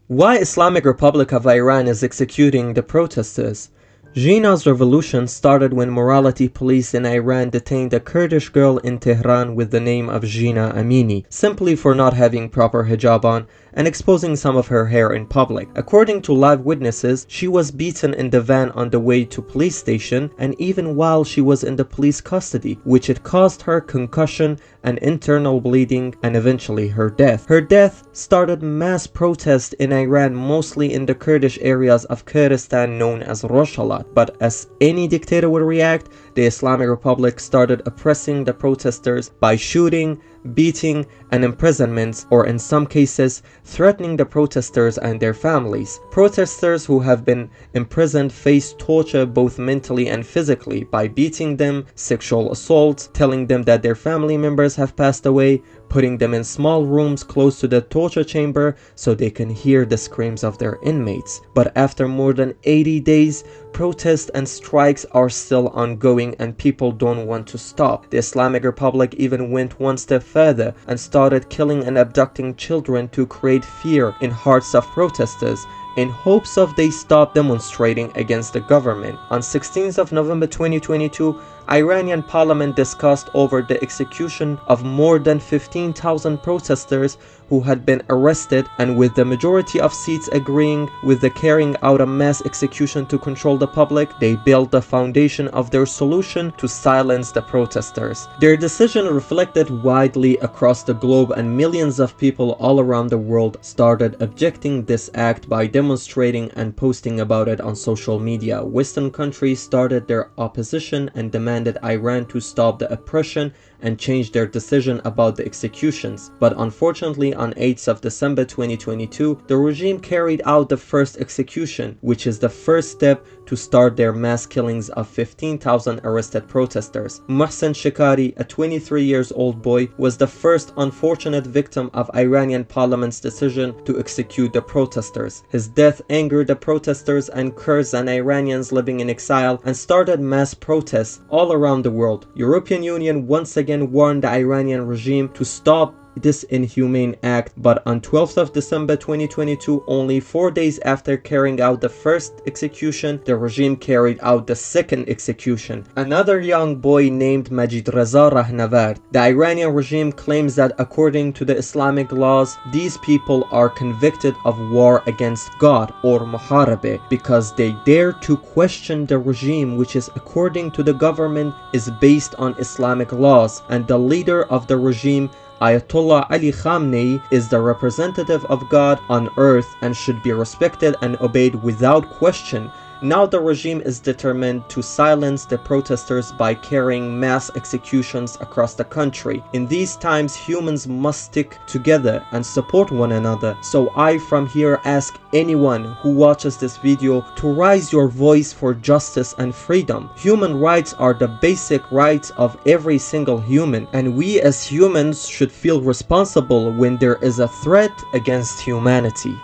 Why Islamic Republic of Iran is executing the protesters? Jinnah's revolution started when morality police in Iran detained a Kurdish girl in Tehran with the name of Jinnah Amini, simply for not having proper hijab on and exposing some of her hair in public. According to live witnesses, she was beaten in the van on the way to police station and even while she was in the police custody, which it caused her concussion and internal bleeding and eventually her death. Her death started mass protests in Iran, mostly in the Kurdish areas of Kurdistan known as Rojava. But as any dictator would react, the Islamic Republic started oppressing the protesters by shooting, beating, and imprisonments, or in some cases, threatening the protesters and their families. Protesters who have been imprisoned face torture both mentally and physically by beating them, sexual assaults, telling them that their family members have passed away, putting them in small rooms close to the torture chamber so they can hear the screams of their inmates. But after more than 80 days, protests and strikes are still ongoing and people don't want to stop. The Islamic Republic even went one step further and started killing and abducting children to create fear in hearts of protesters in hopes of they stop demonstrating against the government. On 16th of November 2022, Iranian parliament discussed over the execution of more than 15,000 protesters who had been arrested, and with the majority of seats agreeing with the carrying out a mass execution to control the public, they built the foundation of their solution to silence the protesters. Their decision reflected widely across the globe and millions of people all around the world started objecting this act by demonstrating and posting about it on social media. Western countries started their opposition and demanded Iran to stop the oppression and change their decision about the executions. But unfortunately, on 8th of December 2022, the regime carried out the first execution, which is the first step to start their mass killings of 15,000 arrested protesters. Mohsen Shekari, a 23-year-old boy, was the first unfortunate victim of Iranian parliament's decision to execute the protesters. His death angered the protesters and Kurds and Iranians living in exile and started mass protests all around the world. European Union once again warned the Iranian regime to stop this inhumane act, but on 12th of December 2022, only 4 days after carrying out the first execution, the regime carried out the second execution. Another young boy named Majid Reza Rahnavard. The Iranian regime claims that according to the Islamic laws, these people are convicted of war against God or muharabe because they dare to question the regime, which is according to the government is based on Islamic laws, and the leader of the regime, Ayatollah Ali Khamenei, is the representative of God on earth and should be respected and obeyed without question. Now the regime is determined to silence the protesters by carrying mass executions across the country. In these times, humans must stick together and support one another. So I from here ask anyone who watches this video to raise your voice for justice and freedom. Human rights are the basic rights of every single human, and we as humans should feel responsible when there is a threat against humanity.